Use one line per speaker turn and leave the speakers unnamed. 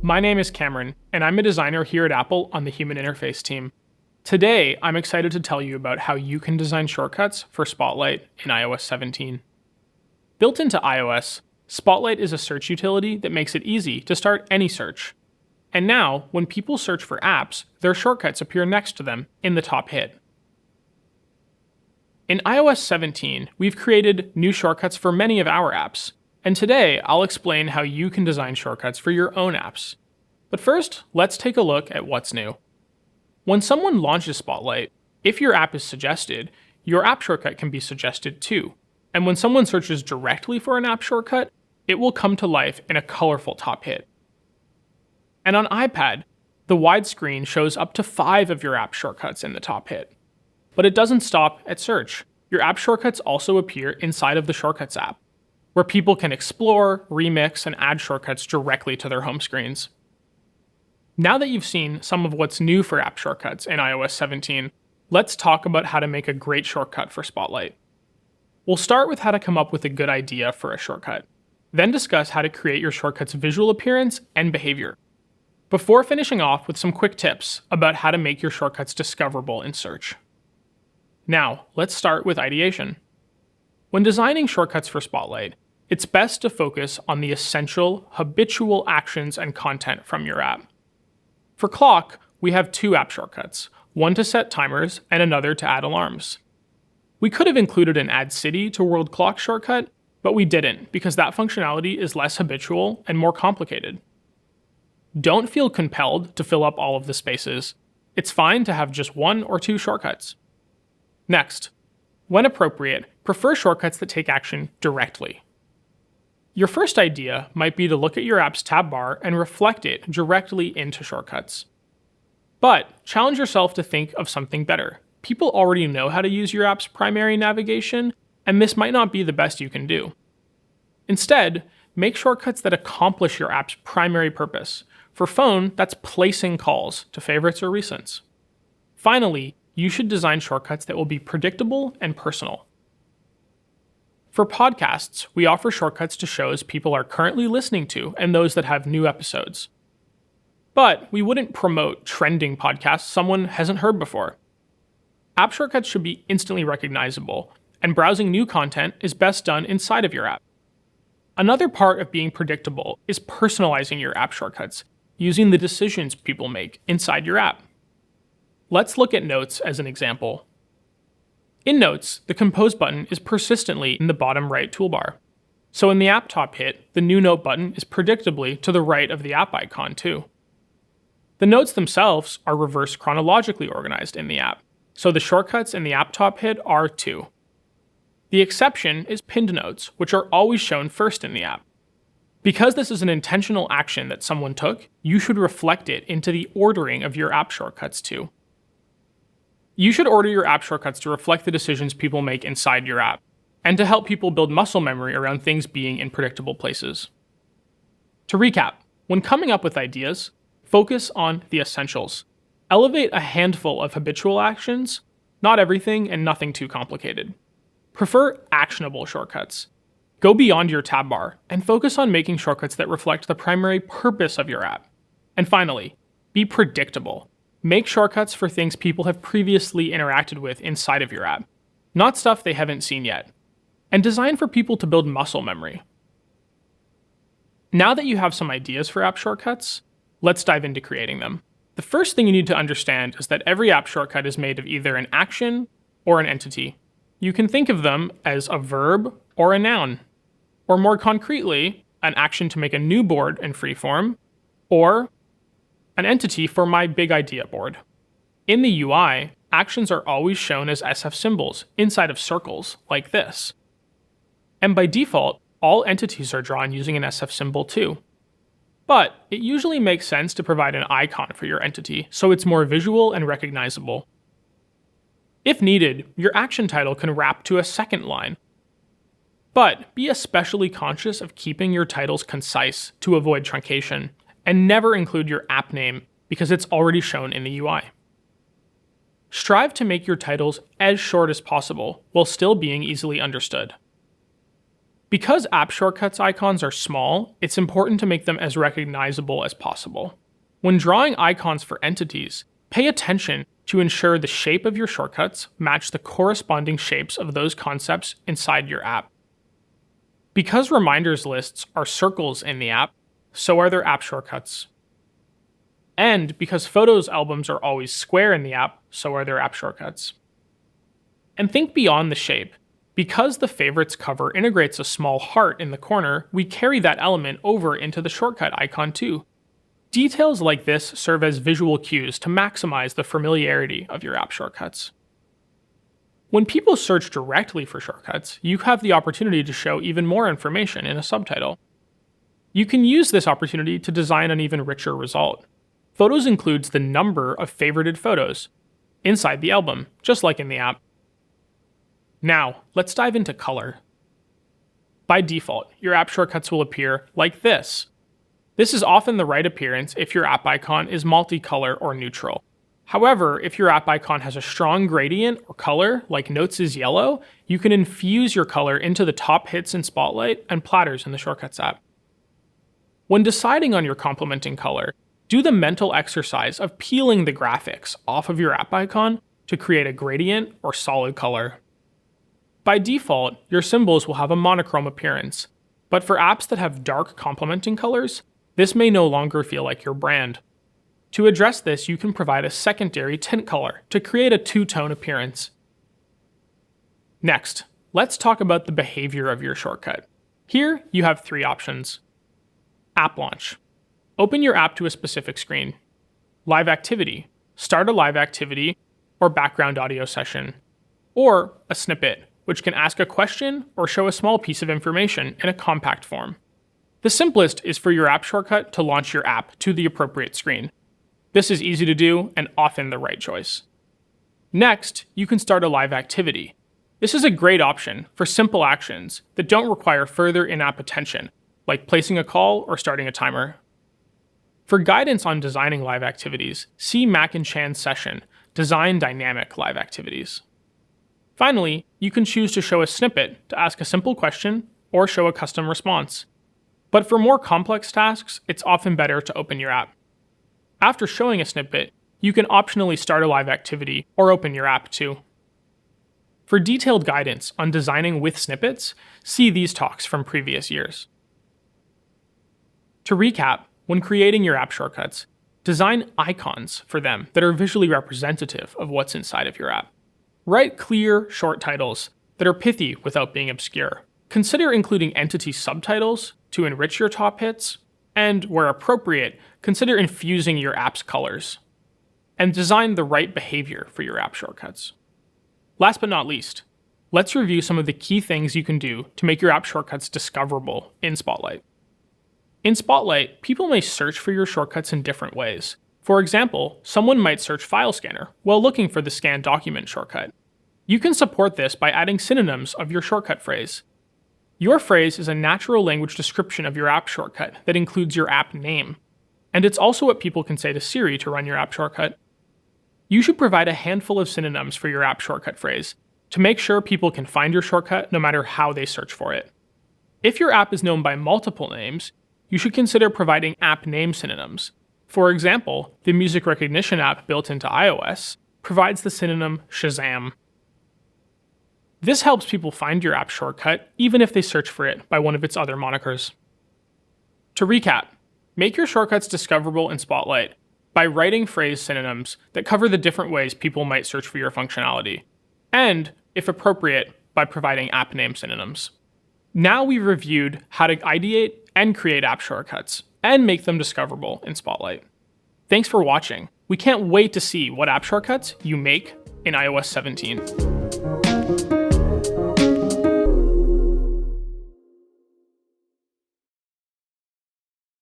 My name is Cameron, and I'm a designer here at Apple on the Human Interface team. Today, I'm excited to tell you about how you can design shortcuts for Spotlight in iOS 17. Built into iOS, Spotlight is a search utility that makes it easy to start any search. And now, when people search for apps, their shortcuts appear next to them in the top hit. In iOS 17, we've created new shortcuts for many of our apps, and today I'll explain how you can design shortcuts for your own apps. But first, let's take a look at what's new. When someone launches Spotlight, if your app is suggested, your app shortcut can be suggested too. And when someone searches directly for an app shortcut, it will come to life in a colorful top hit. And on iPad, the widescreen shows up to 5 of your app shortcuts in the top hit. But it doesn't stop at search. Your app shortcuts also appear inside of the Shortcuts app, where people can explore, remix, and add shortcuts directly to their home screens. Now that you've seen some of what's new for app shortcuts in iOS 17, let's talk about how to make a great shortcut for Spotlight. We'll start with how to come up with a good idea for a shortcut, then discuss how to create your shortcut's visual appearance and behavior, before finishing off with some quick tips about how to make your shortcuts discoverable in search. Now, let's start with ideation. When designing shortcuts for Spotlight, it's best to focus on the essential, habitual actions and content from your app. For clock, we have 2 app shortcuts, one to set timers and another to add alarms. We could have included an Add City to World Clock shortcut, but we didn't because that functionality is less habitual and more complicated. Don't feel compelled to fill up all of the spaces. It's fine to have just 1 or 2 shortcuts. Next, when appropriate, prefer shortcuts that take action directly. Your first idea might be to look at your app's tab bar and reflect it directly into shortcuts. But challenge yourself to think of something better. People already know how to use your app's primary navigation, and this might not be the best you can do. Instead, make shortcuts that accomplish your app's primary purpose. For phone, that's placing calls to favorites or recents. Finally, you should design shortcuts that will be predictable and personal. For podcasts, we offer shortcuts to shows people are currently listening to and those that have new episodes. But we wouldn't promote trending podcasts someone hasn't heard before. App shortcuts should be instantly recognizable, and browsing new content is best done inside of your app. Another part of being predictable is personalizing your app shortcuts, using the decisions people make inside your app. Let's look at Notes as an example. In Notes, the Compose button is persistently in the bottom right toolbar. So in the app top hit, the New Note button is predictably to the right of the app icon too. The notes themselves are reverse chronologically organized in the app, so the shortcuts in the app top hit are too. The exception is pinned notes, which are always shown first in the app. Because this is an intentional action that someone took, you should reflect it into the ordering of your app shortcuts too. You should order your app shortcuts to reflect the decisions people make inside your app, and to help people build muscle memory around things being in predictable places. To recap, when coming up with ideas, focus on the essentials. Elevate a handful of habitual actions, not everything and nothing too complicated. Prefer actionable shortcuts. Go beyond your tab bar and focus on making shortcuts that reflect the primary purpose of your app. And finally, be predictable. Make shortcuts for things people have previously interacted with inside of your app, not stuff they haven't seen yet. And design for people to build muscle memory. Now that you have some ideas for app shortcuts, let's dive into creating them. The first thing you need to understand is that every app shortcut is made of either an action or an entity. You can think of them as a verb or a noun, or more concretely, an action to make a new board in Freeform, or an entity for my big idea board. In the UI, actions are always shown as SF symbols inside of circles, like this. And by default, all entities are drawn using an SF symbol too. But it usually makes sense to provide an icon for your entity, so it's more visual and recognizable. If needed, your action title can wrap to a second line. But be especially conscious of keeping your titles concise to avoid truncation, and never include your app name because it's already shown in the UI. Strive to make your titles as short as possible while still being easily understood. Because app shortcuts icons are small, it's important to make them as recognizable as possible. When drawing icons for entities, pay attention to ensure the shape of your shortcuts match the corresponding shapes of those concepts inside your app. Because reminders lists are circles in the app, so are their app shortcuts. And because photos albums are always square in the app, so are their app shortcuts. And think beyond the shape. Because the favorites cover integrates a small heart in the corner, we carry that element over into the shortcut icon too. Details like this serve as visual cues to maximize the familiarity of your app shortcuts. When people search directly for shortcuts, you have the opportunity to show even more information in a subtitle. You can use this opportunity to design an even richer result. Photos includes the number of favorited photos inside the album, just like in the app. Now, let's dive into color. By default, your app shortcuts will appear like this. This is often the right appearance if your app icon is multicolor or neutral. However, if your app icon has a strong gradient or color, like Notes is yellow, you can infuse your color into the top hits in Spotlight and platters in the Shortcuts app. When deciding on your complementing color, do the mental exercise of peeling the graphics off of your app icon to create a gradient or solid color. By default, your symbols will have a monochrome appearance, but for apps that have dark complementing colors, this may no longer feel like your brand. To address this, you can provide a secondary tint color to create a two-tone appearance. Next, let's talk about the behavior of your shortcut. Here, you have three options. App launch. Open your app to a specific screen. Live activity. Start a live activity or background audio session. Or a snippet, which can ask a question or show a small piece of information in a compact form. The simplest is for your app shortcut to launch your app to the appropriate screen. This is easy to do and often the right choice. Next, you can start a live activity. This is a great option for simple actions that don't require further in-app attention, like placing a call or starting a timer. For guidance on designing live activities, see Mac and Chan's session, Design Dynamic Live Activities. Finally, you can choose to show a snippet to ask a simple question or show a custom response. But for more complex tasks, it's often better to open your app. After showing a snippet, you can optionally start a live activity or open your app too. For detailed guidance on designing with snippets, see these talks from previous years. To recap, when creating your app shortcuts, design icons for them that are visually representative of what's inside of your app. Write clear, short titles that are pithy without being obscure. Consider including entity subtitles to enrich your top hits, and, where appropriate, consider infusing your app's colors. And design the right behavior for your app shortcuts. Last but not least, let's review some of the key things you can do to make your app shortcuts discoverable in Spotlight. In Spotlight, people may search for your shortcuts in different ways. For example, someone might search File Scanner while looking for the Scan Document shortcut. You can support this by adding synonyms of your shortcut phrase. Your phrase is a natural language description of your app shortcut that includes your app name, and it's also what people can say to Siri to run your app shortcut. You should provide a handful of synonyms for your app shortcut phrase to make sure people can find your shortcut no matter how they search for it. If your app is known by multiple names, you should consider providing app name synonyms. For example, the music recognition app built into iOS provides the synonym Shazam. This helps people find your app shortcut even if they search for it by one of its other monikers. To recap, make your shortcuts discoverable in Spotlight by writing phrase synonyms that cover the different ways people might search for your functionality, and, if appropriate, by providing app name synonyms. Now we've reviewed how to ideate and create app shortcuts, and make them discoverable in Spotlight. Thanks for watching. We can't wait to see what app shortcuts you make in iOS 17.